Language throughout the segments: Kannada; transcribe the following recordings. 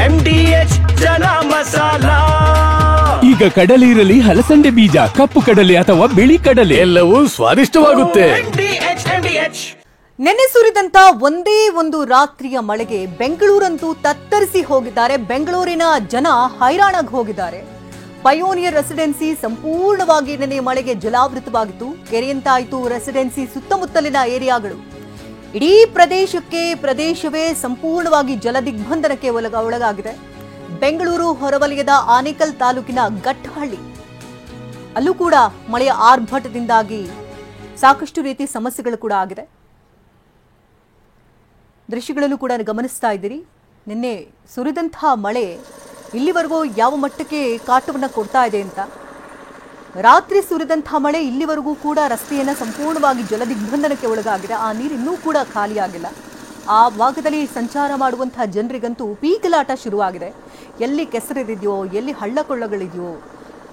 MDH ಜನ ಮಸಾಲ. ಈಗ ಕಡಲೆ ಇರಲಿ, ಹಲಸಂಡೆ ಬೀಜ, ಕಪ್ಪು ಕಡಲೆ ಅಥವಾ ಬಿಳಿ ಕಡಲೆ, ಎಲ್ಲವೂ ಸ್ವಾದಿಷ್ಟವಾಗುತ್ತೆ. ನೆನ್ನೆ ಸುರಿದಂತ ಒಂದೇ ಒಂದು ರಾತ್ರಿಯ ಮಳೆಗೆ ಬೆಂಗಳೂರಂತೂ ತತ್ತರಿಸಿ ಹೋಗಿದ್ದಾರೆ. ಬೆಂಗಳೂರಿನ ಜನ ಹೈರಾಣಾಗಿ ಹೋಗಿದ್ದಾರೆ. ಪಯೋನಿಯರ್ ರೆಸಿಡೆನ್ಸಿ ಸಂಪೂರ್ಣವಾಗಿ ನೆನ್ನೆ ಮಳೆಗೆ ಜಲಾವೃತವಾಗಿತ್ತು. ಕೆರೆಯಂತಾಯಿತು ರೆಸಿಡೆನ್ಸಿ ಸುತ್ತಮುತ್ತಲಿನ ಏರಿಯಾಗಳು. ಇಡೀ ಪ್ರದೇಶವೇ ಸಂಪೂರ್ಣವಾಗಿ ಜಲದಿಗ್ಬಂಧನಕ್ಕೆ ಒಳಗಾಗಿದೆ. ಬೆಂಗಳೂರು ಹೊರವಲಯದ ಆನೇಕಲ್ ತಾಲೂಕಿನ ಘಟ್ಟಹಳ್ಳಿ, ಅಲ್ಲೂ ಕೂಡ ಮಳೆಯ ಆರ್ಭಟದಿಂದಾಗಿ ಸಾಕಷ್ಟು ರೀತಿ ಸಮಸ್ಯೆಗಳು ಕೂಡ ಆಗಿದೆ. ದೃಶ್ಯಗಳಲ್ಲೂ ಕೂಡ ಗಮನಿಸ್ತಾ ಇದ್ದೀರಿ. ನಿನ್ನೆ ಸುರಿದಂತಹ ಮಳೆ ಇಲ್ಲಿವರೆಗೂ ಯಾವ ಮಟ್ಟಕ್ಕೆ ಕಾಟವನ್ನು ಕೊಡ್ತಾ ಇದೆ ಅಂತ. ರಾತ್ರಿ ಸುರಿದಂತಹ ಮಳೆ ಇಲ್ಲಿವರೆಗೂ ಕೂಡ ರಸ್ತೆಯನ್ನು ಸಂಪೂರ್ಣವಾಗಿ ಜಲದಿಗ್ಬಂಧನಕ್ಕೆ ಒಳಗಾಗಿದೆ. ಆ ನೀರು ಇನ್ನೂ ಕೂಡ ಖಾಲಿಯಾಗಿಲ್ಲ. ಆ ಭಾಗದಲ್ಲಿ ಸಂಚಾರ ಮಾಡುವಂತಹ ಜನರಿಗಂತೂ ಪೀಕಲಾಟ ಶುರುವಾಗಿದೆ. ಎಲ್ಲಿ ಕೆಸರಿದೆಯೋ, ಎಲ್ಲಿ ಹಳ್ಳಕೊಳ್ಳಗಳಿದೆಯೋ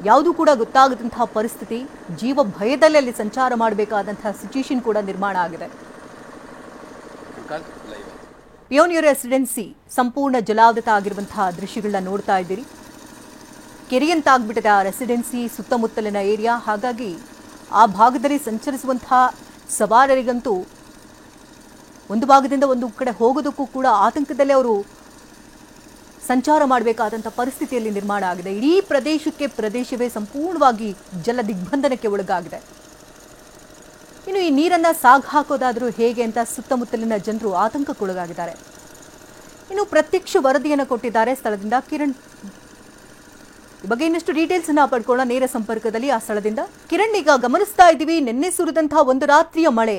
ಯಾವುದೂ ಕೂಡ ಗೊತ್ತಾಗದಂತಹ ಪರಿಸ್ಥಿತಿ. ಜೀವ ಭಯದಲ್ಲಿ ಅಲ್ಲಿ ಸಂಚಾರ ಮಾಡಬೇಕಾದಂತಹ ಸಿಚುಯೇಷನ್ ಕೂಡ ನಿರ್ಮಾಣ ಆಗಿದೆ. ಪಿಯೋನಿಯರ್ ರೆಸಿಡೆನ್ಸಿ ಸಂಪೂರ್ಣ ಜಲಾವೃತ ಆಗಿರುವಂತಹ ದೃಶ್ಯಗಳನ್ನ ನೋಡ್ತಾ ಇದ್ದೀರಿ. ಕೆರೆಯಂತಾಗ್ಬಿಟ್ಟಿದೆ ಆ ರೆಸಿಡೆನ್ಸಿ ಸುತ್ತಮುತ್ತಲಿನ ಏರಿಯಾ. ಹಾಗಾಗಿ ಆ ಭಾಗದಲ್ಲಿ ಸಂಚರಿಸುವಂತಹ ಸವಾರರಿಗಂತೂ ಒಂದು ಭಾಗದಿಂದ ಒಂದು ಕಡೆ ಹೋಗೋದಕ್ಕೂ ಕೂಡ ಆತಂಕದಲ್ಲೇ ಅವರು ಸಂಚಾರ ಮಾಡಬೇಕಾದಂಥ ಪರಿಸ್ಥಿತಿಯಲ್ಲಿ ನಿರ್ಮಾಣ ಆಗಿದೆ. ಇಡೀ ಪ್ರದೇಶವೇ ಸಂಪೂರ್ಣವಾಗಿ ಜಲ ದಿಗ್ಬಂಧನಕ್ಕೆ ಒಳಗಾಗಿದೆ. ಇನ್ನು ಈ ನೀರನ್ನ ಸಾಗ್ ಹಾಕೋದಾದರೂ ಹೇಗೆ ಅಂತ ಸುತ್ತಮುತ್ತಲಿನ ಜನರು ಆತಂಕಕ್ಕೊಳಗಾಗಿದ್ದಾರೆ. ಇನ್ನು ಪ್ರತ್ಯಕ್ಷ ವರದಿಯನ್ನು ಕೊಟ್ಟಿದ್ದಾರೆ ಸ್ಥಳದಿಂದ ಕಿರಣ್. ಈ ಬಗ್ಗೆ ಇನ್ನಷ್ಟು ಡೀಟೇಲ್ಸ್ ಅನ್ನ ಪಡ್ಕೊಳ್ಳೋಣ ನೇರ ಸಂಪರ್ಕದಲ್ಲಿ ಆ ಸ್ಥಳದಿಂದ. ಕಿರಣ್, ಈಗ ಗಮನಿಸ್ತಾ ಇದ್ದೀವಿ ನಿನ್ನೆ ಸುರಿದಂತಹ ಒಂದು ರಾತ್ರಿಯ ಮಳೆ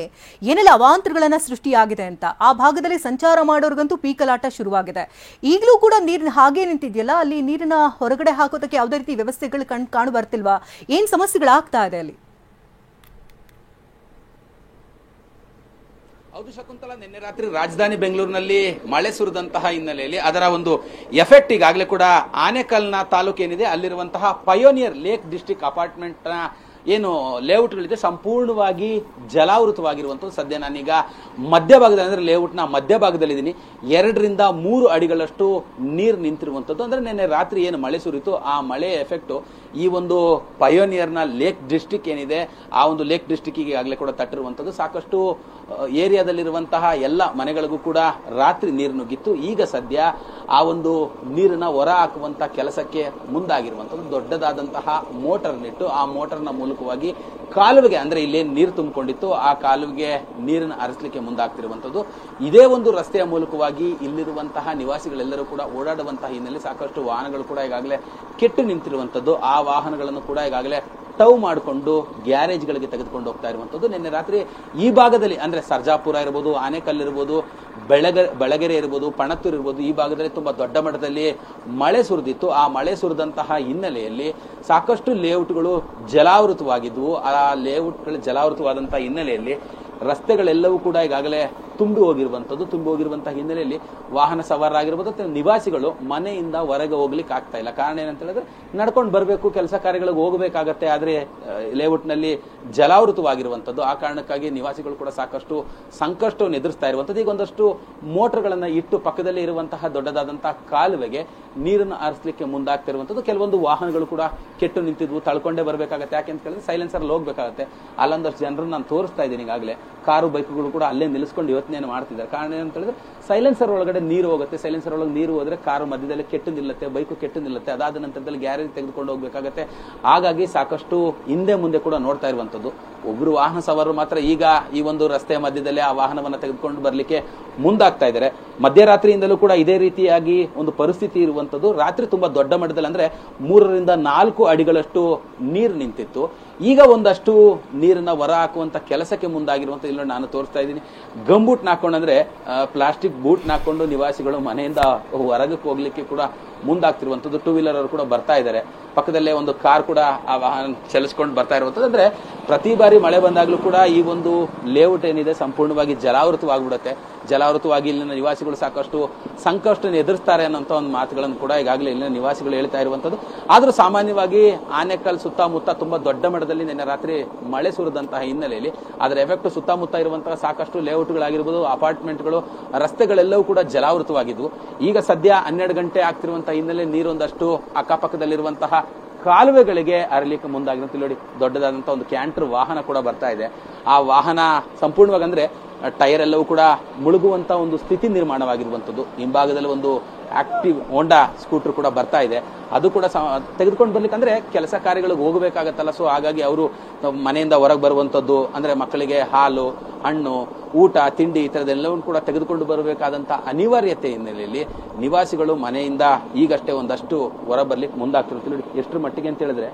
ಏನೆಲ್ಲ ಅವಾಂತರಗಳನ್ನ ಸೃಷ್ಟಿಯಾಗಿದೆ ಅಂತ. ಆ ಭಾಗದಲ್ಲಿ ಸಂಚಾರ ಮಾಡೋರ್ಗಂತೂ ಪೀಕಲಾಟ ಶುರುವಾಗಿದೆ. ಈಗಲೂ ಕೂಡ ನೀರಿನ ಹಾಗೆ ನಿಂತಿದೆಯಲ್ಲ, ಅಲ್ಲಿ ನೀರಿನ ಹೊರಗಡೆ ಹಾಕೋದಕ್ಕೆ ಯಾವುದೇ ರೀತಿ ವ್ಯವಸ್ಥೆಗಳು ಕಾಣು ಬರ್ತಿಲ್ವಾ? ಏನ್ ಸಮಸ್ಯೆಗಳಾಗ್ತಾ ಇದೆ ಅಲ್ಲಿ? ಹೌದು ಶಕುಂತಲಾ, ನಿನ್ನೆ ರಾತ್ರಿ ರಾಜಧಾನಿ ಬೆಂಗಳೂರಿನಲ್ಲಿ ಮಳೆ ಸುರಿದಂತಹ ಹಿನ್ನೆಲೆಯಲ್ಲಿ ಅದರ ಒಂದು ಎಫೆಕ್ಟ್ ಈಗಾಗಲೇ ಕೂಡ ಆನೇಕಲ್ನ ತಾಲೂಕು ಏನಿದೆ ಅಲ್ಲಿರುವಂತಹ ಪಯೋನಿಯರ್ ಲೇಕ್ ಡಿಸ್ಟ್ರಿಕ್ಟ್ ಅಪಾರ್ಟ್ಮೆಂಟ್ ನ ಏನು ಲೇಔಟ್ಗಳಿದೆ ಸಂಪೂರ್ಣವಾಗಿ ಜಲಾವೃತವಾಗಿರುವಂಥದ್ದು. ಸದ್ಯ ನಾನೀಗ ಮಧ್ಯಭಾಗದಲ್ಲಿ ಅಂದ್ರೆ ಲೇಔಟ್ನ ಮಧ್ಯಭಾಗದಲ್ಲಿದ್ದೀನಿ. 2 ರಿಂದ 3 ಅಡಿಗಳಷ್ಟು ನೀರು ನಿಂತಿರುವಂಥದ್ದು. ಅಂದ್ರೆ ನಿನ್ನೆ ರಾತ್ರಿ ಏನು ಮಳೆ ಸುರಿತು ಆ ಮಳೆಯ ಎಫೆಕ್ಟ್ ಈ ಒಂದು ಪಯೋನಿಯರ್ನ ಲೇಕ್ ಡಿಸ್ಟ್ರಿಕ್ಟ್ ಏನಿದೆ ಆ ಒಂದು ಲೇಕ್ ಡಿಸ್ಟ್ರಿಕ್ಟ್ ಈಗಾಗಲೇ ಕೂಡ ತಟ್ಟಿರುವಂಥದ್ದು. ಸಾಕಷ್ಟು ಏರಿಯಾದಲ್ಲಿರುವಂತಹ ಎಲ್ಲ ಮನೆಗಳಿಗೂ ಕೂಡ ರಾತ್ರಿ ನೀರು ನುಗ್ಗಿತ್ತು. ಈಗ ಸದ್ಯ ಆ ಒಂದು ನೀರನ್ನ ಹೊರ ಹಾಕುವಂತ ಕೆಲಸಕ್ಕೆ ಮುಂದಾಗಿರುವಂಥದ್ದು. ದೊಡ್ಡದಾದಂತಹ ಮೋಟರ್ ನಿಟ್ಟು ಆ ಮೋಟರ್ನ ಮೂಲಕವಾಗಿ ಕಾಲುವೆಗೆ ಅಂದ್ರೆ ಇಲ್ಲೇನು ನೀರು ತುಂಬಿಕೊಂಡಿತ್ತು ಆ ಕಾಲುವೆಗೆ ನೀರನ್ನು ಹರಿಸಲಿಕ್ಕೆ ಮುಂದಾಗ್ತಿರುವಂಥದ್ದು. ಇದೇ ಒಂದು ರಸ್ತೆಯ ಮೂಲಕವಾಗಿ ಇಲ್ಲಿರುವಂತಹ ನಿವಾಸಿಗಳೆಲ್ಲರೂ ಕೂಡ ಓಡಾಡುವಂತಹ ಹಿನ್ನೆಲೆ ಸಾಕಷ್ಟು ವಾಹನಗಳು ಕೂಡ ಈಗಾಗಲೇ ಕೆಟ್ಟು ನಿಂತಿರುವಂಥದ್ದು. ಆ ವಾಹನಗಳನ್ನು ಕೂಡ ಈಗಾಗಲೇ ಟವ್ ಮಾಡಿಕೊಂಡು ಗ್ಯಾರೇಜ್ಗಳಿಗೆ ತೆಗೆದುಕೊಂಡು ಹೋಗ್ತಾ ಇರುವಂಥದ್ದು. ನಿನ್ನೆ ರಾತ್ರಿ ಈ ಭಾಗದಲ್ಲಿ ಅಂದ್ರೆ ಸರ್ಜಾಪುರ ಇರ್ಬೋದು, ಆನೇಕಲ್ ಇರ್ಬೋದು, ಬೆಳಗೆರೆ ಇರ್ಬೋದು, ಪಣತ್ತೂರು ಇರ್ಬೋದು, ಈ ಭಾಗದಲ್ಲಿ ತುಂಬಾ ದೊಡ್ಡ ಮಟ್ಟದಲ್ಲಿ ಮಳೆ ಸುರಿದಿತ್ತು. ಆ ಮಳೆ ಸುರಿದಂತಹ ಹಿನ್ನೆಲೆಯಲ್ಲಿ ಸಾಕಷ್ಟು ಲೇಔಟ್ಗಳು ಜಲಾವೃತವಾಗಿದ್ವು. ಆ ಲೇಔಟ್ಗಳು ಜಲಾವೃತವಾದಂತಹ ಹಿನ್ನೆಲೆಯಲ್ಲಿ ರಸ್ತೆಗಳೆಲ್ಲವೂ ಕೂಡ ಈಗಾಗಲೇ ತುಂಬಿ ಹೋಗಿರುವಂತಹ ಹಿನ್ನೆಲೆಯಲ್ಲಿ ವಾಹನ ಸವಾರರಾಗಿರ್ಬೋದು ನಿವಾಸಿಗಳು ಮನೆಯಿಂದ ಹೊರಗೆ ಹೋಗ್ಲಿಕ್ಕೆ ಆಗ್ತಾ ಇಲ್ಲ. ಕಾರಣ ಏನಂತ ಹೇಳಿದ್ರೆ ನಡ್ಕೊಂಡು ಬರಬೇಕು, ಕೆಲಸ ಕಾರ್ಯಗಳಿಗೆ ಹೋಗಬೇಕಾಗತ್ತೆ. ಆದ್ರೆ ಲೇಔಟ್ ನಲ್ಲಿ ಜಲಾವೃತವಾಗಿರುವಂತದ್ದು. ಆ ಕಾರಣಕ್ಕಾಗಿ ನಿವಾಸಿಗಳು ಕೂಡ ಸಾಕಷ್ಟು ಸಂಕಷ್ಟವನ್ನು ಎದುರಿಸ್ತಾ ಇರುವಂತದ್ದು. ಈಗ ಒಂದಷ್ಟು ಮೋಟರ್ಗಳನ್ನ ಇಟ್ಟು ಪಕ್ಕದಲ್ಲಿ ಇರುವಂತಹ ದೊಡ್ಡದಾದಂತಹ ಕಾಲುವೆಗೆ ನೀರನ್ನು ಹರಿಸಲಿಕ್ಕೆ ಮುಂದಾಗ್ತಿರುವಂತದ್ದು. ಕೆಲವೊಂದು ವಾಹನಗಳು ಕೂಡ ಕೆಟ್ಟು ನಿಂತಿದ್ವು, ತಳ್ಕೊಂಡೇ ಬರಬೇಕಾಗತ್ತೆ. ಯಾಕೆ ಅಂತ ಹೇಳಿದ್ರೆ ಸೈಲೆನ್ಸರ್ ಹೋಗ್ಬೇಕಾಗತ್ತೆ. ಅಲ್ಲೊಂದಷ್ಟು ಜನರನ್ನು ನಾನು ತೋರಿಸ್ತಾ ಇದ್ದೀನಿ ಈಗಾಗಲೇ. ಕಾರು ಬೈಕ್ಗಳು ಕೂಡ ಅಲ್ಲೇ ನಿಲ್ಲಿಸ್ಕೊಂಡು ಯೋಚನೆಯನ್ನು ಮಾಡ್ತಿದ್ದಾರೆ. ಕಾರಣ ಏನಂತ ಹೇಳಿದ್ರೆ ಸೈಲೆನ್ಸರ್ ಒಳಗಡೆ ನೀರು ಹೋಗುತ್ತೆ. ಸೈಲೆನ್ಸರ್ ಒಳಗೆ ನೀರು ಹೋದ್ರೆ ಕಾರು ಮಧ್ಯದಲ್ಲಿ ಕೆಟ್ಟು ನಿಲ್ಲುತ್ತೆ, ಬೈಕು ಕೆಟ್ಟು ನಿಲ್ಲುತ್ತೆ. ಅದಾದ ನಂತರದಲ್ಲಿ ಗ್ಯಾರೇಜ್ ತೆಗೆದುಕೊಂಡು ಹೋಗ್ಬೇಕಾಗತ್ತೆ. ಹಾಗಾಗಿ ಸಾಕಷ್ಟು ಹಿಂದೆ ಮುಂದೆ ಕೂಡ ನೋಡ್ತಾ ಇರುವಂತದ್ದು. ಒಬ್ರು ವಾಹನ ಸವಾರರು ಮಾತ್ರ ಈಗ ಈ ಒಂದು ರಸ್ತೆಯ ಮಧ್ಯದಲ್ಲಿ ಆ ವಾಹನವನ್ನ ತೆಗೆದುಕೊಂಡು ಬರ್ಲಿಕ್ಕೆ ಮುಂದಾಗ್ತಾ ಇದ್ದಾರೆ. ಮಧ್ಯರಾತ್ರಿಯಿಂದಲೂ ಕೂಡ ಇದೇ ರೀತಿಯಾಗಿ ಒಂದು ಪರಿಸ್ಥಿತಿ ಇರುವಂತದ್ದು. ರಾತ್ರಿ ತುಂಬಾ ದೊಡ್ಡ ಮಟ್ಟದಲ್ಲಿ ಅಂದ್ರೆ 3 ರಿಂದ 4 ಅಡಿಗಳಷ್ಟು ನೀರು ನಿಂತಿತ್ತು. ಈಗ ಒಂದಷ್ಟು ನೀರನ್ನ ಹೊರ ಹಾಕುವಂತ ಕೆಲಸಕ್ಕೆ ಮುಂದಾಗಿರುವಂತ ಇಲ್ಲ ನಾನು ತೋರಿಸ್ತಾ ಇದ್ದೀನಿ. ಗಂಬೂಟ್ ನಾಕೊಂಡ್ರೆ ಪ್ಲಾಸ್ಟಿಕ್ ಬೂಟ್ ನಾಕೊಂಡು ನಿವಾಸಿಗಳು ಮನೆಯಿಂದ ಹೊರಗಕ್ಕೆ ಹೋಗ್ಲಿಕ್ಕೆ ಕೂಡ ಮುಂದಾಗ್ತಿರುವಂಥದ್ದು. ಟೂ ವೀಲರ್ ಅವರು ಕೂಡ ಬರ್ತಾ ಇದ್ದಾರೆ, ಪಕ್ಕದಲ್ಲೇ ಒಂದು ಕಾರ್ ಕೂಡ ಆ ವಾಹನ ಚಲಿಸ್ಕೊಂಡು ಬರ್ತಾ ಇರುವಂಥದ್ದು. ಅಂದ್ರೆ ಪ್ರತಿ ಬಾರಿ ಮಳೆ ಬಂದಾಗ್ಲೂ ಕೂಡ ಈ ಒಂದು ಲೇಔಟ್ ಏನಿದೆ ಸಂಪೂರ್ಣವಾಗಿ ಜಲಾವೃತವಾಗ್ಬಿಡುತ್ತೆ. ಜಲಾವೃತವಾಗಿ ಇಲ್ಲಿನ ನಿವಾಸಿಗಳು ಸಾಕಷ್ಟು ಸಂಕಷ್ಟವನ್ನು ಎದುರಿಸ್ತಾರೆ ಅನ್ನೋಂಥ ಒಂದು ಮಾತುಗಳನ್ನು ಕೂಡ ಈಗಾಗಲೇ ಇಲ್ಲಿನ ನಿವಾಸಿಗಳು ಹೇಳ್ತಾ ಇರುವಂಥದ್ದು. ಆದ್ರೂ ಸಾಮಾನ್ಯವಾಗಿ ಆನೇಕಲ್ ಸುತ್ತಮುತ್ತ ತುಂಬಾ ದೊಡ್ಡ ಮಟ್ಟದಲ್ಲಿ ನಿನ್ನೆ ರಾತ್ರಿ ಮಳೆ ಸುರಿದಂತಹ ಹಿನ್ನೆಲೆಯಲ್ಲಿ ಅದರ ಎಫೆಕ್ಟ್ ಸುತ್ತಮುತ್ತ ಇರುವಂತಹ ಸಾಕಷ್ಟು ಲೇಔಟ್ಗಳಾಗಿರ್ಬೋದು, ಅಪಾರ್ಟ್ಮೆಂಟ್ಗಳು, ರಸ್ತೆಗಳೆಲ್ಲವೂ ಕೂಡ ಜಲಾವೃತವಾಗಿದ್ವು. ಈಗ ಸದ್ಯ 12 ಗಂಟೆ ಆಗ್ತಿರುವಂತಹ ಹಿನ್ನೆಲೆ ನೀರೊಂದಷ್ಟು ಅಕ್ಕಪಕ್ಕದಲ್ಲಿರುವಂತಹ ಕಾಲುವೆಗಳಿಗೆ ಹರಿಲಿಕ್ಕೆ ಮುಂದಾಗಿರುತ್ತೆ. ನೋಡಿ, ದೊಡ್ಡದಾದಂತಹ ಒಂದು ಕ್ಯಾಂಟರ್ ವಾಹನ ಕೂಡ ಬರ್ತಾ ಇದೆ. ಆ ವಾಹನ ಸಂಪೂರ್ಣವಾಗಿ ಅಂದ್ರೆ ಟೈರ್ ಎಲ್ಲವೂ ಕೂಡ ಮುಳುಗುವಂತ ಒಂದು ಸ್ಥಿತಿ ನಿರ್ಮಾಣವಾಗಿರುವಂತದ್ದು. ಹಿಂಭಾಗದಲ್ಲಿ ಒಂದು ಆಕ್ಟಿವ್ ಹೋಂಡಾ ಸ್ಕೂಟರ್ ಕೂಡ ಬರ್ತಾ ಇದೆ. ಅದು ಕೂಡ ತೆಗೆದುಕೊಂಡು ಬರ್ಲಿಕ್ಕೆ ಅಂದ್ರೆ ಕೆಲಸ ಕಾರ್ಯಗಳಿಗೆ ಹೋಗಬೇಕಾಗತ್ತಲ್ಲ. ಸೊ ಹಾಗಾಗಿ ಅವರು ಮನೆಯಿಂದ ಹೊರಗೆ ಬರುವಂತದ್ದು ಅಂದ್ರೆ ಮಕ್ಕಳಿಗೆ ಹಾಲು, ಹಣ್ಣು, ಊಟ, ತಿಂಡಿ ಈ ತರದೆಲ್ಲವನ್ನು ಕೂಡ ತೆಗೆದುಕೊಂಡು ಬರಬೇಕಾದಂತ ಅನಿವಾರ್ಯತೆ ಹಿನ್ನೆಲೆಯಲ್ಲಿ ನಿವಾಸಿಗಳು ಮನೆಯಿಂದ ಈಗಷ್ಟೇ ಒಂದಷ್ಟು ಹೊರ ಬರ್ಲಿಕ್ಕೆ ಮುಂದಾಗ್ತಿರುತ್ತೆ. ನೋಡಿ ಎಷ್ಟರ ಮಟ್ಟಿಗೆ ಅಂತ ಹೇಳಿದ್ರೆ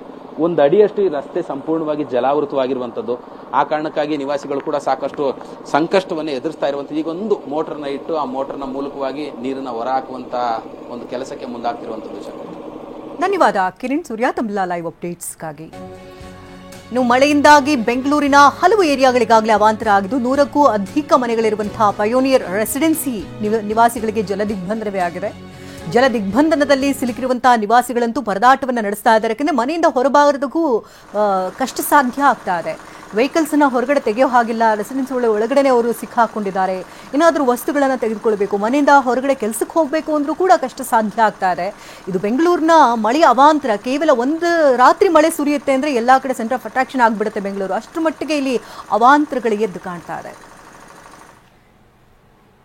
1 ಅಡಿಯಷ್ಟು ಈ ರಸ್ತೆ ಸಂಪೂರ್ಣವಾಗಿ ಜಲಾವೃತವಾಗಿರುವಂತದ್ದು. ಆ ಕಾರಣಕ್ಕಾಗಿ ನಿವಾಸಿಗಳು ಕೂಡ ಸಾಕಷ್ಟು ಸಂಕಷ್ಟವನ್ನು ಎದುರಿಸ್ತಾ ಇರುವಂತದ್ದು. ಈಗ ಒಂದು ಮೋಟರ್ನ ಇಟ್ಟು ಆ ಮೋಟರ್ನ ಮೂಲಕವಾಗಿ ನೀರನ್ನ ಹೊರ ಹಾಕುವಂತ ಒಂದು ಕೆಲಸಕ್ಕೆ ಮುಂದಾಗ್ತಿರುವಂತದ್ದು. ಧನ್ಯವಾದ ಕಿರಣ್ ಸೂರ್ಯ, ತಮ್ಮ ಲೈವ್ ಅಪ್ಡೇಟ್ಸ್ಗಾಗಿ. ಇನ್ನು ಮಳೆಯಿಂದಾಗಿ ಬೆಂಗಳೂರಿನ ಹಲವು ಏರಿಯಾಗಳಿಗಾಗಲೇ ಅವಾಂತರ ಆಗಿದ್ದು 100ಕ್ಕೂ ಅಧಿಕ ಮನೆಗಳಿರುವಂತಹ ಪಯೋನಿಯರ್ ರೆಸಿಡೆನ್ಸಿ ನಿವಾಸಿಗಳಿಗೆ ಜಲದಿಗ್ಬಂಧನವೇ ಆಗಿದೆ. ಜಲದಿಗ್ಬಂಧನದಲ್ಲಿ ಸಿಲುಕಿರುವಂತಹ ನಿವಾಸಿಗಳಂತೂ ಪರದಾಟವನ್ನು ನಡೆಸ್ತಾ ಇದ್ದಾರೆ. ಯಾಕಂದ್ರೆ ಮನೆಯಿಂದ ಹೊರಬರೋದಕ್ಕೂ ಕಷ್ಟ ಸಾಧ್ಯ ಆಗ್ತಾ ಇದೆ. ವೆಹಿಕಲ್ಸ್ ಅನ್ನ ಹೊರಗಡೆ ತೆಗೆಯೋ ಹಾಗಿಲ್ಲ, ರೆಸಿಡೆನ್ಸ್ ಒಳಗಡೆನೆ ಅವರು ಸಿಕ್ಕಾಕೊಂಡಿದ್ದಾರೆ. ಏನಾದರೂ ವಸ್ತುಗಳನ್ನು ತೆಗೆದುಕೊಳ್ಬೇಕು, ಮನೆಯಿಂದ ಹೊರಗಡೆ ಕೆಲಸಕ್ಕೆ ಹೋಗಬೇಕು ಅಂದ್ರೂ ಕೂಡ ಕಷ್ಟ ಸಾಧ್ಯ ಆಗ್ತಾ ಇದೆ. ಇದು ಬೆಂಗಳೂರಿನ ಮಳೆಯ ಅವಾಂತರ. ಕೇವಲ ಒಂದು ರಾತ್ರಿ ಮಳೆ ಸುರಿಯುತ್ತೆ ಅಂದ್ರೆ ಎಲ್ಲಾ ಕಡೆ ಸೆಂಟರ್ ಆಫ್ ಅಟ್ರಾಕ್ಷನ್ ಆಗ್ಬಿಡುತ್ತೆ ಬೆಂಗಳೂರು. ಅಷ್ಟರ ಮಟ್ಟಿಗೆ ಇಲ್ಲಿ ಅವಾಂತರಗಳು ಎದ್ದು ಕಾಣ್ತಾ ಇದೆ.